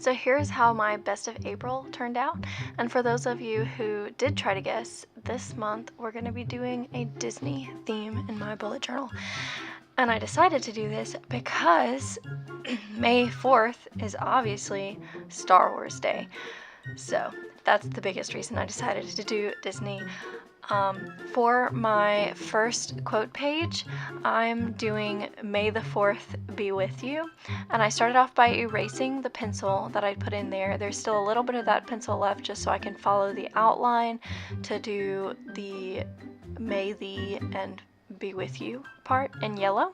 So here's how my best of April turned out. And for those of you who did try to guess, this month we're going to be doing a Disney theme in my bullet journal. And I decided to do this because May 4th is obviously Star Wars Day. So that's the biggest reason I decided to do Disney. For my first quote page, I'm doing May the 4th be with you. And I started off by erasing the pencil that I put in there. There's still a little bit of that pencil left just so I can follow the outline to do the May the and be with you part in yellow.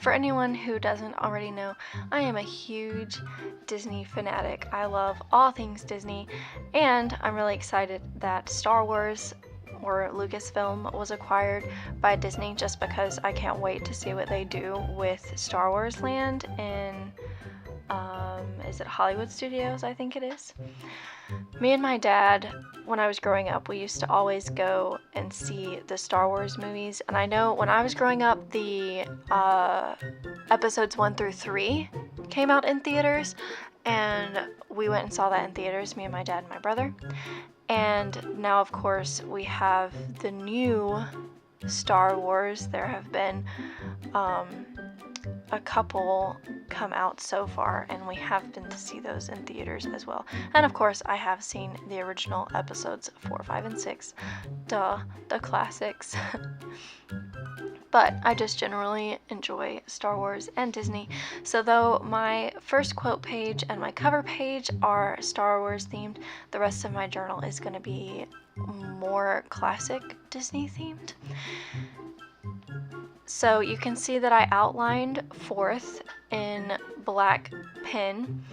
For anyone who doesn't already know, I am a huge Disney fanatic. I love all things Disney, and I'm really excited that Star Wars or Lucasfilm was acquired by Disney just because I can't wait to see what they do with Star Wars Land in, is it Hollywood Studios? I think it is. Me and my dad, when I was growing up, we used to always go and see the Star Wars movies. And I know when I was growing up, the episodes 1 through 3 came out in theaters. And we went and saw that in theaters, me and my dad and my brother. And now, of course, we have the new Star Wars. There have been a couple come out so far, and we have been to see those in theaters as well. And of course, I have seen the original episodes 4, 5, and 6. Duh, the classics. But I just generally enjoy Star Wars and Disney. So though my first quote page and my cover page are Star Wars themed, the rest of my journal is going to be more classic Disney themed. So you can see that I outlined 4th in black pen,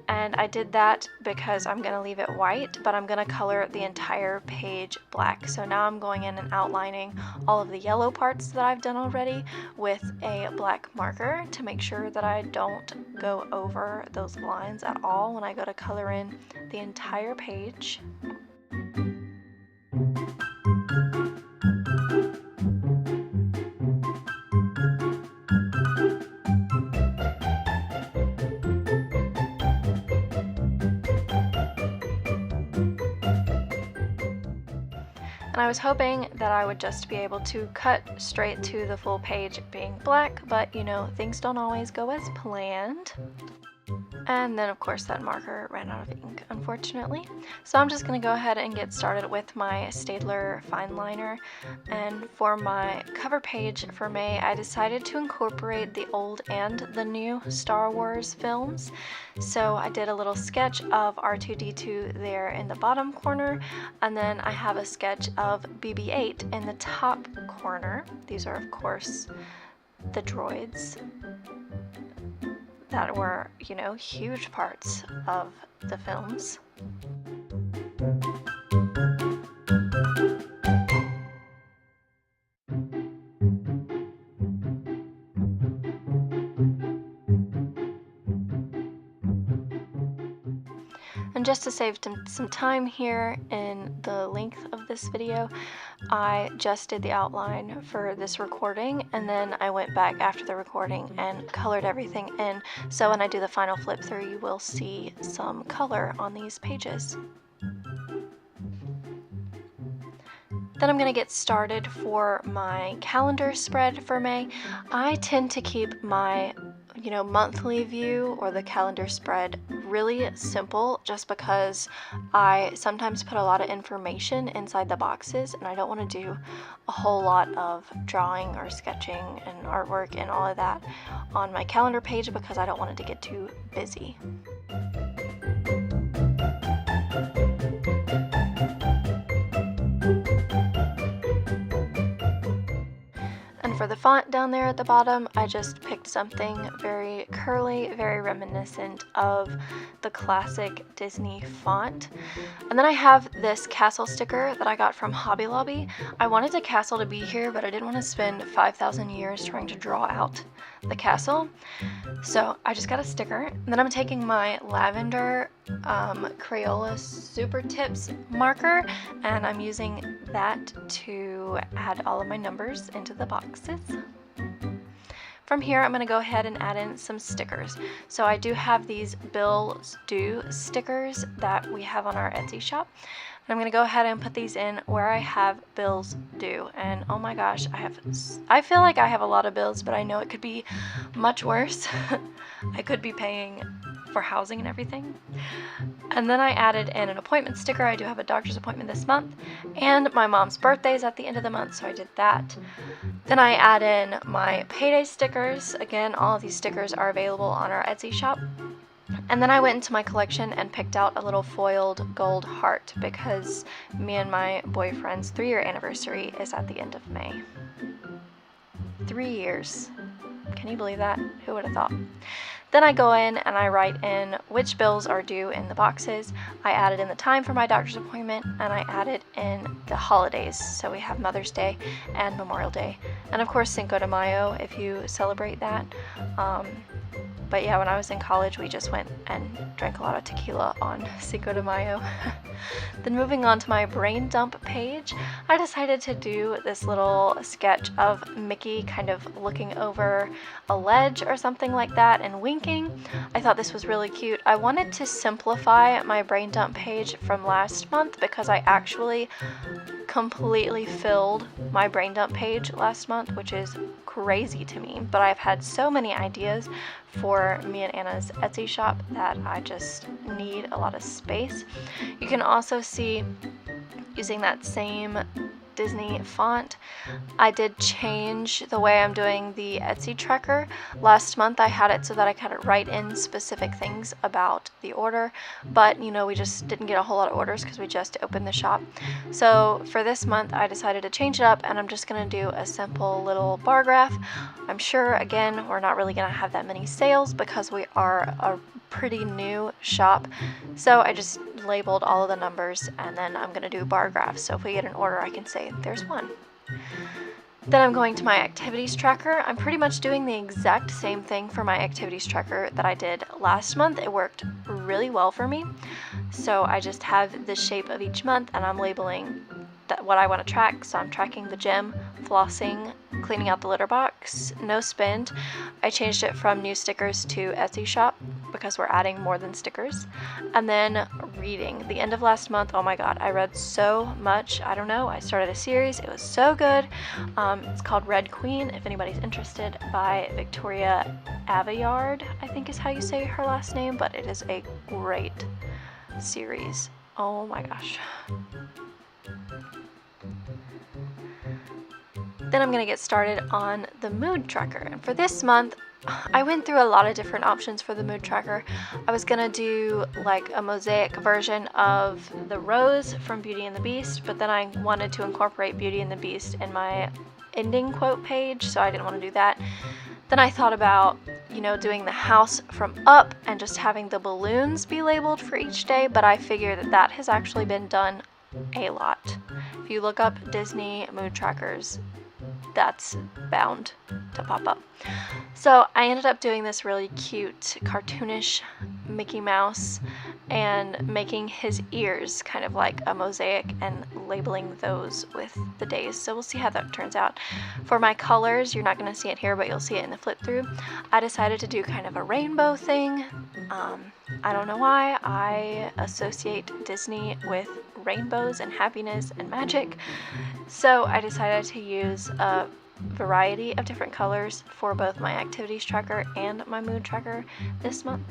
and I did that because I'm going to leave it white, but I'm going to color the entire page black. So now I'm going in and outlining all of the yellow parts that I've done already with a black marker to make sure that I don't go over those lines at all when I go to color in the entire page. And I was hoping that I would just be able to cut straight to the full page being black, but you know, things don't always go as planned. And then of course that marker ran out of ink, unfortunately. So I'm just going to go ahead and get started with my Staedtler fine liner. And for my cover page for May, I decided to incorporate the old and the new Star Wars films. So I did a little sketch of R2-D2 there in the bottom corner, and then I have a sketch of BB-8 in the top corner. These are of course the droids that were, you know, huge parts of the films. And just to save some time here in the length of this video, I just did the outline for this recording, and then I went back after the recording and colored everything in. So when I do the final flip through, you will see some color on these pages. Then I'm going to get started for my calendar spread for May. I tend to keep my monthly view or the calendar spread really simple just because I sometimes put a lot of information inside the boxes and I don't want to do a whole lot of drawing or sketching and artwork and all of that on my calendar page because I don't want it to get too busy. For the font down there at the bottom, I just picked something very curly, very reminiscent of the classic Disney font. And then I have this castle sticker that I got from Hobby Lobby. I wanted the castle to be here, but I didn't want to spend 5,000 years trying to draw out the castle. So I just got a sticker. And then I'm taking my lavender Crayola Super Tips marker, and I'm using that to add all of my numbers into the boxes. From here, I'm going to go ahead and add in some stickers. So I do have these Bills Due stickers that we have on our Etsy shop. And I'm going to go ahead and put these in where I have bills due. And oh my gosh, I feel like I have a lot of bills, but I know it could be much worse. I could be paying for housing and everything. And then I added in an appointment sticker. I do have a doctor's appointment this month, and my mom's birthday is at the end of the month, so I did that. Then I add in my payday stickers. Again, all of these stickers are available on our Etsy shop. And then I went into my collection and picked out a little foiled gold heart because me and my boyfriend's 3-year anniversary is at the end of May. 3 years. Can you believe that? Who would have thought? Then I go in and I write in which bills are due in the boxes. I added in the time for my doctor's appointment, and I added in the holidays. So we have Mother's Day and Memorial Day. And of course Cinco de Mayo if you celebrate that. But yeah, when I was in college, we just went and drank a lot of tequila on Cinco de Mayo. Then moving on to my brain dump page, I decided to do this little sketch of Mickey kind of looking over a ledge or something like that and winking. I thought this was really cute. I wanted to simplify my brain dump page from last month because I actually completely filled my brain dump page last month, which is crazy to me, but I've had so many ideas for me and Anna's Etsy shop that I just need a lot of space. You can also see, using that same Disney font, I did change the way I'm doing the Etsy tracker. Last month I had it so that I could write in specific things about the order, but you know, we just didn't get a whole lot of orders because we just opened the shop. So for this month I decided to change it up, and I'm just going to do a simple little bar graph. I'm sure, again, we're not really going to have that many sales because we are a pretty new shop, so I just labeled all of the numbers, and then I'm going to do bar graphs, so if we get an order I can say there's one. Then I'm going to my activities tracker. I'm pretty much doing the exact same thing for my activities tracker that I did last month. It worked really well for me. So I just have the shape of each month, and I'm labeling what I want to track. So I'm tracking the gym, flossing, cleaning out the litter box, no spend. I changed it from new stickers to Etsy shop because we're adding more than stickers. And then reading. The end of last month, oh my god, I read so much. I don't know, I started a series. It was so good. It's called Red Queen, if anybody's interested, by Victoria Aveyard, I think is how you say her last name, but it is a great series. Oh my gosh. Then I'm going to get started on the mood tracker. And for this month, I went through a lot of different options for the mood tracker. I was going to do like a mosaic version of the rose from Beauty and the Beast, but then I wanted to incorporate Beauty and the Beast in my ending quote page, so I didn't want to do that. Then I thought about, you know, doing the house from Up and just having the balloons be labeled for each day, but I figure that that has actually been done a lot. If you look up Disney mood trackers, that's bound to pop up. So I ended up doing this really cute cartoonish Mickey Mouse and making his ears kind of like a mosaic and labeling those with the days. So we'll see how that turns out. For my colors, you're not going to see it here, but you'll see it in the flip through. I decided to do kind of a rainbow thing. I don't know why. I associate Disney with rainbows and happiness and magic. So I decided to use a variety of different colors for both my activities tracker and my mood tracker this month.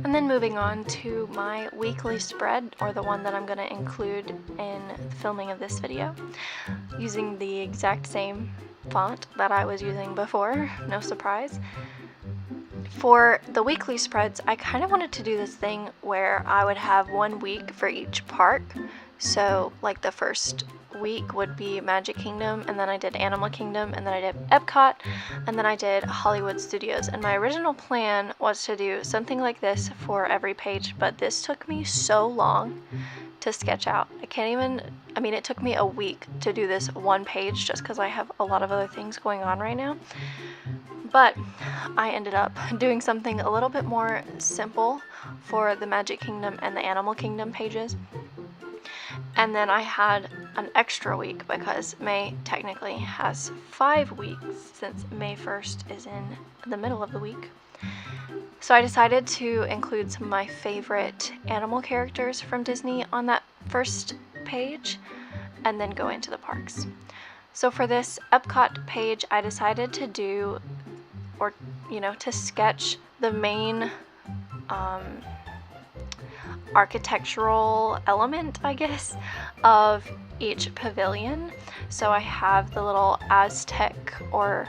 And then moving on to my weekly spread, or the one that I'm going to include in the filming of this video, using the exact same font that I was using before, no surprise. For the weekly spreads, I kind of wanted to do this thing where I would have 1 week for each park. So like the first week would be Magic Kingdom, and then I did Animal Kingdom, and then I did Epcot, and then I did Hollywood Studios. And my original plan was to do something like this for every page, but this took me so long to sketch out. It took me a week to do this one page just because I have a lot of other things going on right now. But I ended up doing something a little bit more simple for the Magic Kingdom and the Animal Kingdom pages. And then I had an extra week because May technically has 5 weeks since May 1st is in the middle of the week. So I decided to include some of my favorite animal characters from Disney on that first page and then go into the parks. So for this Epcot page, I decided to to sketch the main architectural element, I guess, of each pavilion. So I have the little Aztec or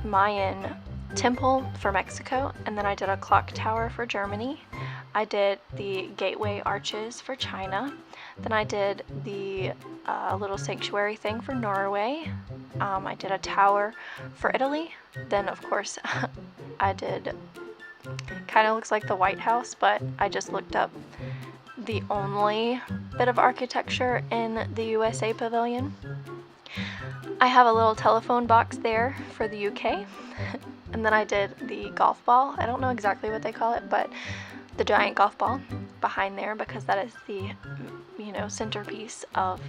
Mayan temple for Mexico, and then I did a clock tower for Germany. I did the gateway arches for China. Then I did the little sanctuary thing for Norway. I did a tower for Italy. Then of course I did, kind of looks like the White House, but I just looked up the only bit of architecture in the USA pavilion. I have a little telephone box there for the UK. And then I did the golf ball. I don't know exactly what they call it, but the giant golf ball behind there, because that is the centerpiece of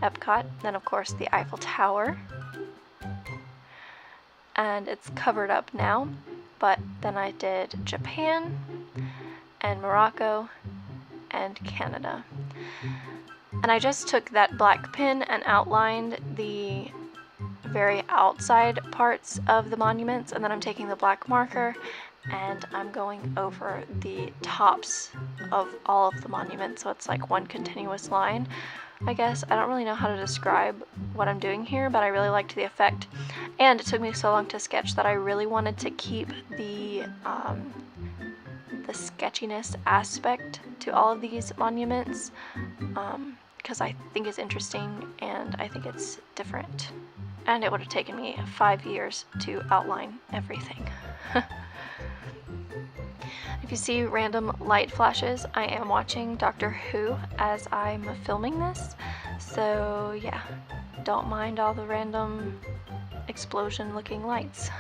Epcot. Then of course the Eiffel Tower, and it's covered up now, but then I did Japan and Morocco and Canada. And I just took that black pen and outlined the very outside parts of the monuments, and then I'm taking the black marker and I'm going over the tops of all of the monuments, so it's like one continuous line, I guess. I don't really know how to describe what I'm doing here, but I really liked the effect, and it took me so long to sketch that I really wanted to keep the sketchiness aspect to all of these monuments, because I think it's interesting and I think it's different, and it would have taken me 5 years to outline everything. If you see random light flashes, I am watching Doctor Who as I'm filming this, so yeah, don't mind all the random explosion looking lights.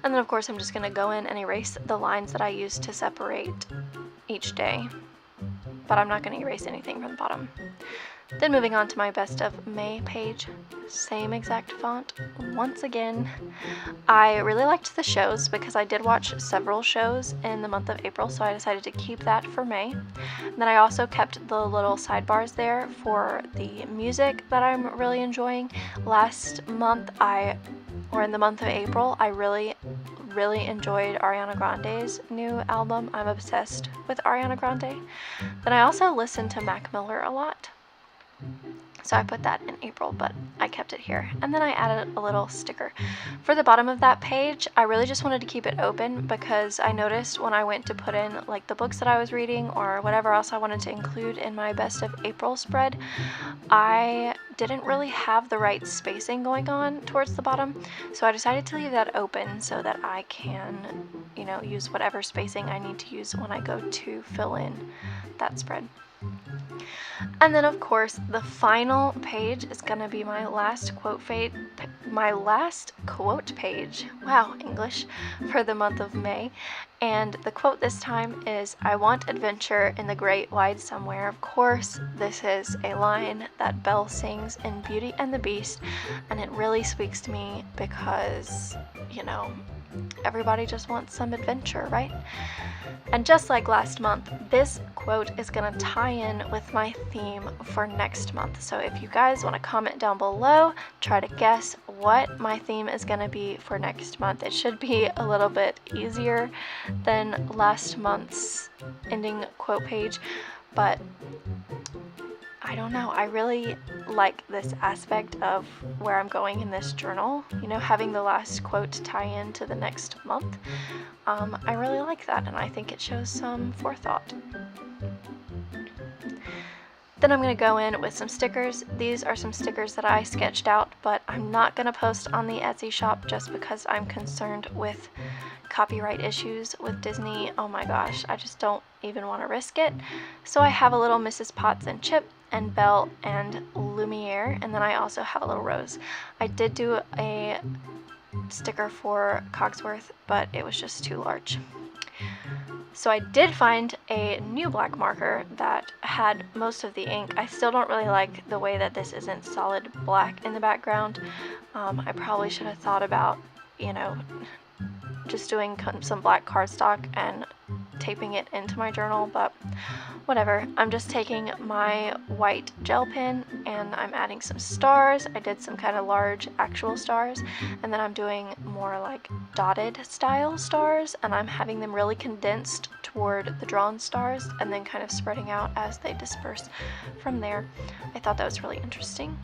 And then of course I'm just going to go in and erase the lines that I used to separate each day, but I'm not going to erase anything from the bottom. Then moving on to my Best of May page, same exact font once again. I really liked the shows because I did watch several shows in the month of April, so I decided to keep that for May. And then I also kept the little sidebars there for the music that I'm really enjoying. Last month, in the month of April, I really enjoyed Ariana Grande's new album. I'm obsessed with Ariana Grande. Then I also listened to Mac Miller a lot, so I put that in April, but I kept it here. And then I added a little sticker. For the bottom of that page, I really just wanted to keep it open because I noticed when I went to put in like the books that I was reading or whatever else I wanted to include in my Best of April spread, I didn't really have the right spacing going on towards the bottom. So I decided to leave that open so that I can, use whatever spacing I need to use when I go to fill in that spread. And then of course the final page is going to be my last quote page, wow, English, for the month of May. And the quote this time is, "I want adventure in the great wide somewhere." Of course, this is a line that Belle sings in Beauty and the Beast, and it really speaks to me because, everybody just wants some adventure, right? And just like last month, this quote is going to tie in with my theme for next month. So if you guys want to comment down below, try to guess what my theme is going to be for next month. It should be a little bit easier than last month's ending quote page, but I don't know, I really like this aspect of where I'm going in this journal, you know, having the last quote tie into the next month. I really like that, and I think it shows some forethought. Then I'm going to go in with some stickers. These are some stickers that I sketched out, but I'm not going to post on the Etsy shop just because I'm concerned with copyright issues with Disney. Oh my gosh, I just don't even want to risk it. So I have a little Mrs. Potts and Chip and Belle and Lumiere, and then I also have a little Rose. I did do a sticker for Cogsworth, but it was just too large. So I did find a new black marker that had most of the ink. I still don't really like the way that this isn't solid black in the background. I probably should have thought about, you know, just doing some black cardstock and taping it into my journal, but whatever. I'm just taking my white gel pen and I'm adding some stars. I did some kind of large actual stars, and then I'm doing more like dotted style stars, and I'm having them really condensed toward the drawn stars and then kind of spreading out as they disperse from there. I thought that was really interesting.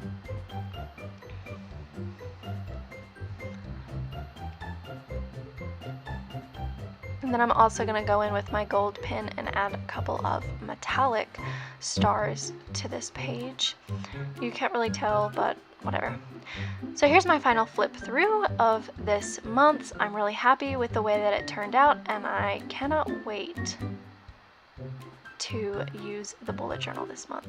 And then I'm also going to go in with my gold pen and add a couple of metallic stars to this page. You can't really tell, but whatever. So here's my final flip through of this month. I'm really happy with the way that it turned out, and I cannot wait to use the bullet journal this month.